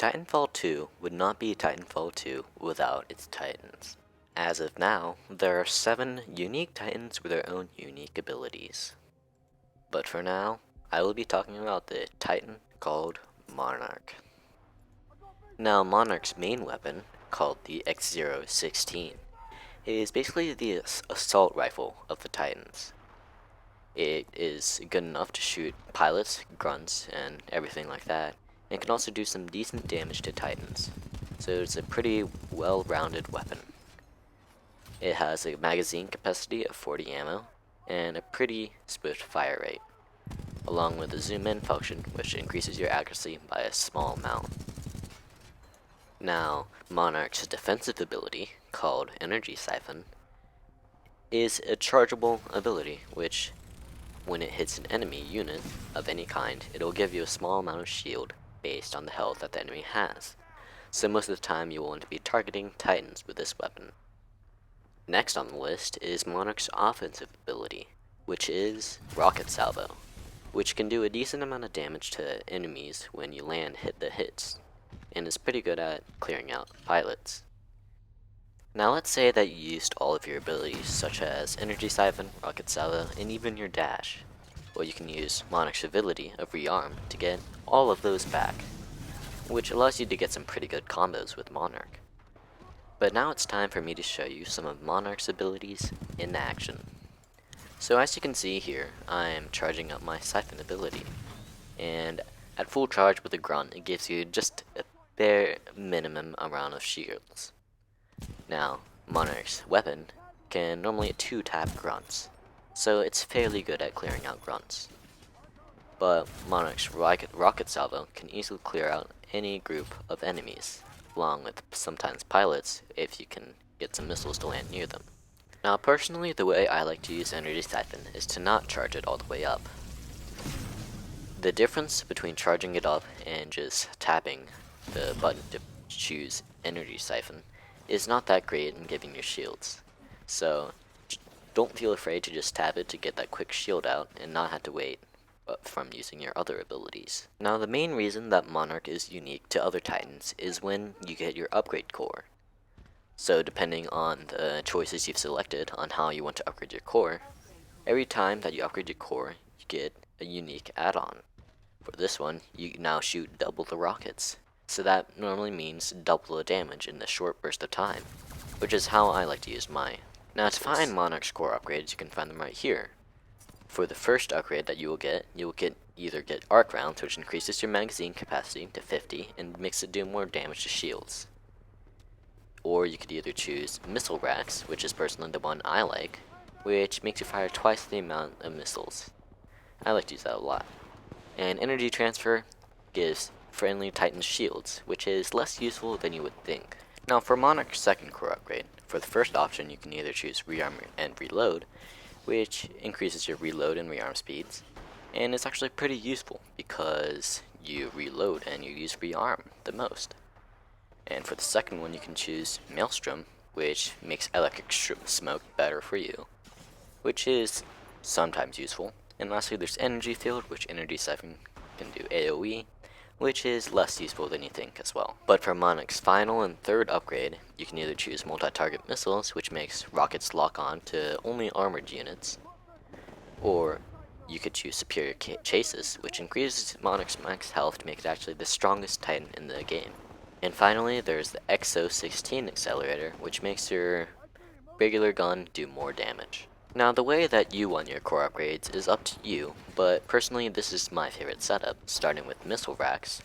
Titanfall 2 would not be Titanfall 2 without its titans. As of now, there are 7 unique titans with their own unique abilities. But for now, I will be talking about the titan called Monarch. Now Monarch's main weapon, called the X-016, is basically the assault rifle of the titans. It is good enough to shoot pilots, grunts, and everything like that, and can also do some decent damage to titans, so it's a pretty well-rounded weapon. It has a magazine capacity of 40 ammo, and a pretty swift fire rate, along with a zoom-in function which increases your accuracy by a small amount. Now, Monarch's defensive ability, called Energy Siphon, is a chargeable ability which, when it hits an enemy unit of any kind, it'll give you a small amount of shield based on the health that the enemy has. So most of the time you will want to be targeting titans with this weapon. Next on the list is Monarch's offensive ability, which is Rocket Salvo, which can do a decent amount of damage to enemies when you hit the hits, and is pretty good at clearing out pilots. Now let's say that you used all of your abilities, such as Energy Siphon, Rocket Salvo, and even your dash. Well, you can use Monarch's ability of Rearm to get all of those back, which allows you to get some pretty good combos with Monarch. But now it's time for me to show you some of Monarch's abilities in action. So as you can see here, I am charging up my Siphon ability, and at full charge with a grunt, it gives you just a bare minimum amount of shields. Now, Monarch's weapon can normally 2-tap grunts, so it's fairly good at clearing out grunts. But Monarch's rocket salvo can easily clear out any group of enemies, along with sometimes pilots if you can get some missiles to land near them. Now personally, the way I like to use Energy Siphon is to not charge it all the way up. The difference between charging it up and just tapping the button to choose Energy Siphon is not that great in giving you shields, so don't feel afraid to just tap it to get that quick shield out and not have to wait from using your other abilities. Now the main reason that Monarch is unique to other titans is when you get your upgrade core. So depending on the choices you've selected on how you want to upgrade your core, every time that you upgrade your core, you get a unique add-on. For this one, you now shoot double the rockets, so that normally means double the damage in a short burst of time, which is how I like to use mine. Now to find Monarch's core upgrades, you can find them right here. For the first upgrade that you will get either get arc rounds, which increases your magazine capacity to 50 and makes it do more damage to shields. Or you could either choose missile racks, which is personally the one I like, which makes you fire twice the amount of missiles. I like to use that a lot. And energy transfer gives friendly Titan shields, which is less useful than you would think. Now for Monarch's second core upgrade, for the first option you can either choose Rearm and Reload, which increases your reload and rearm speeds, and it's actually pretty useful because you reload and you use rearm the most. And for the second one you can choose Maelstrom, which makes electric smoke better for you, which is sometimes useful. And lastly there's Energy Field, which Energy Siphon can do AoE, which is less useful than you think as well. But for Monarch's final and third upgrade, you can either choose multi-target missiles, which makes rockets lock on to only armored units, or you could choose superior chases, which increases Monarch's max health to make it actually the strongest Titan in the game. And finally, there's the X-016 accelerator, which makes your regular gun do more damage. Now the way that you want your core upgrades is up to you, but personally this is my favorite setup. Starting with missile racks,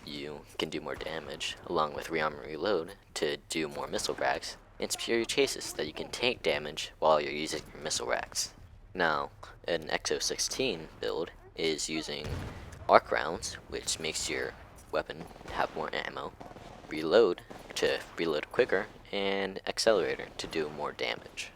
you can do more damage, along with rearm and reload to do more missile racks, and superior chases that you can take damage while you're using your missile racks. Now, an X-016 build is using arc rounds, which makes your weapon have more ammo, reload to reload quicker, and accelerator to do more damage.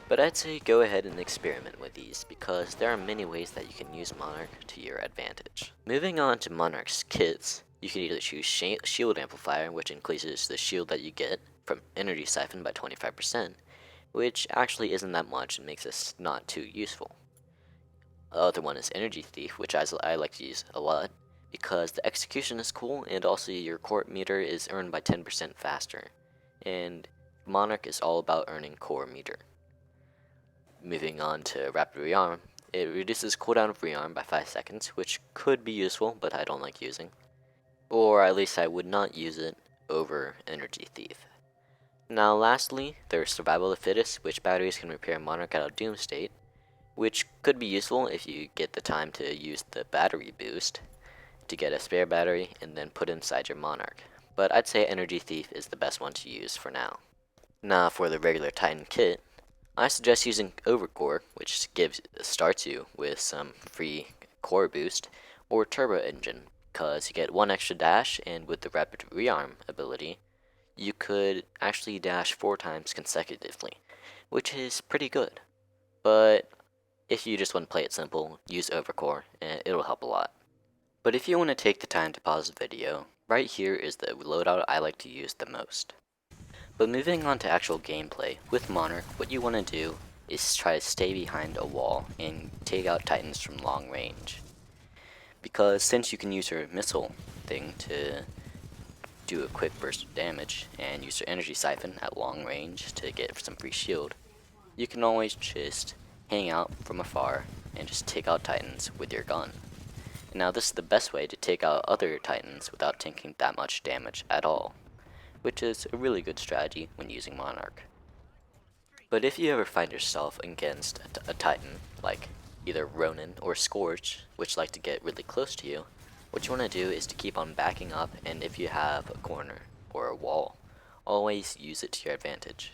But I'd say go ahead and experiment with these, because there are many ways that you can use Monarch to your advantage. Moving on to Monarch's kits, you can either choose Shield Amplifier, which increases the shield that you get from Energy Siphon by 25%, which actually isn't that much and makes this not too useful. The other one is Energy Thief, which I like to use a lot, because the execution is cool and also your core meter is earned by 10% faster. And Monarch is all about earning core meter. Moving on to rapid rearm, it reduces cooldown of rearm by 5 seconds, which could be useful, but I don't like using. Or at least I would not use it over Energy Thief. Now lastly, there's Survival of the Fittest, which batteries can repair Monarch out of Doom state, which could be useful if you get the time to use the battery boost to get a spare battery and then put inside your Monarch. But I'd say Energy Thief is the best one to use for now. Now for the regular Titan kit, I suggest using Overcore, which starts you with some free core boost, or Turbo Engine, because you get one extra dash, and with the rapid rearm ability, you could actually dash 4 times consecutively, which is pretty good. But if you just want to play it simple, use Overcore, and it'll help a lot. But if you want to take the time to pause the video, right here is the loadout I like to use the most. But moving on to actual gameplay, with Monarch, what you want to do is try to stay behind a wall and take out Titans from long range. Because since you can use your missile thing to do a quick burst of damage, and use your energy siphon at long range to get some free shield, you can always just hang out from afar and just take out Titans with your gun. And now this is the best way to take out other Titans without taking that much damage at all, which is a really good strategy when using Monarch. But if you ever find yourself against a Titan, like either Ronin or Scorch, which like to get really close to you, what you want to do is to keep on backing up, and if you have a corner or a wall, always use it to your advantage.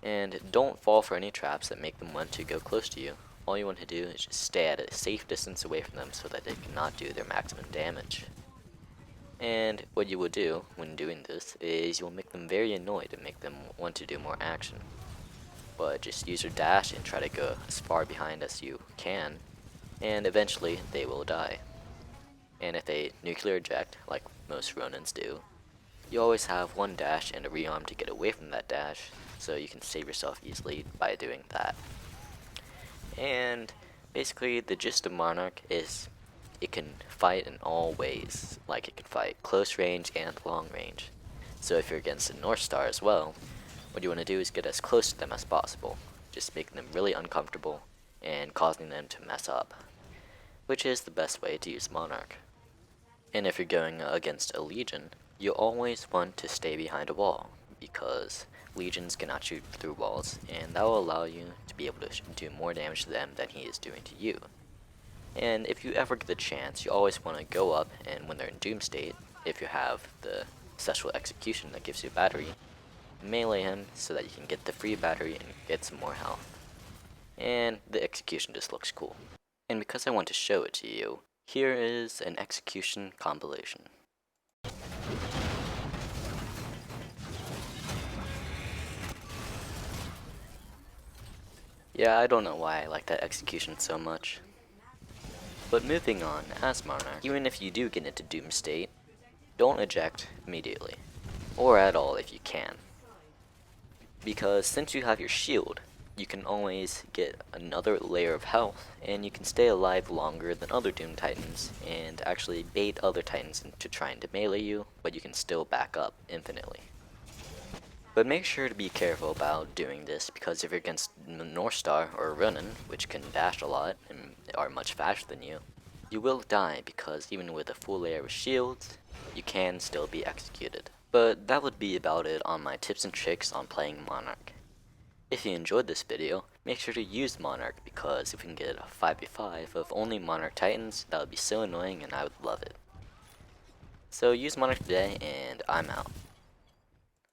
And don't fall for any traps that make them want to go close to you. All you want to do is just stay at a safe distance away from them so that they cannot do their maximum damage. And what you will do when doing this is you'll make them very annoyed and make them want to do more action. But just use your dash and try to go as far behind as you can, and eventually they will die. And if they nuclear eject, like most Ronins do, you always have one dash and a rearm to get away from that dash, so you can save yourself easily by doing that. And basically the gist of Monarch is it can fight in all ways, like it can fight close range and long range. So if you're against a North Star as well, what you want to do is get as close to them as possible, just making them really uncomfortable and causing them to mess up, which is the best way to use Monarch. And if you're going against a Legion, you always want to stay behind a wall, because Legions cannot shoot through walls, and that will allow you to be able to do more damage to them than he is doing to you. And if you ever get the chance, you always want to go up, and when they're in Doom state, if you have the Sexual Execution that gives you a battery, melee him so that you can get the free battery and get some more health. And the execution just looks cool. And because I want to show it to you, here is an execution compilation. Yeah, I don't know why I like that execution so much. But moving on, as Monarch, even if you do get into Doom state, don't eject immediately, or at all if you can. Because since you have your shield, you can always get another layer of health, and you can stay alive longer than other Doom Titans, and actually bait other Titans into trying to melee you, but you can still back up infinitely. But make sure to be careful about doing this, because if you're against North Star or Ronin, which can dash a lot and are much faster than you will die, because even with a full layer of shields, you can still be executed. But that would be about it on my tips and tricks on playing Monarch. If you enjoyed this video, make sure to use Monarch, because if we can get a 5v5 of only Monarch Titans, that would be so annoying and I would love it. So use Monarch today, and I'm out.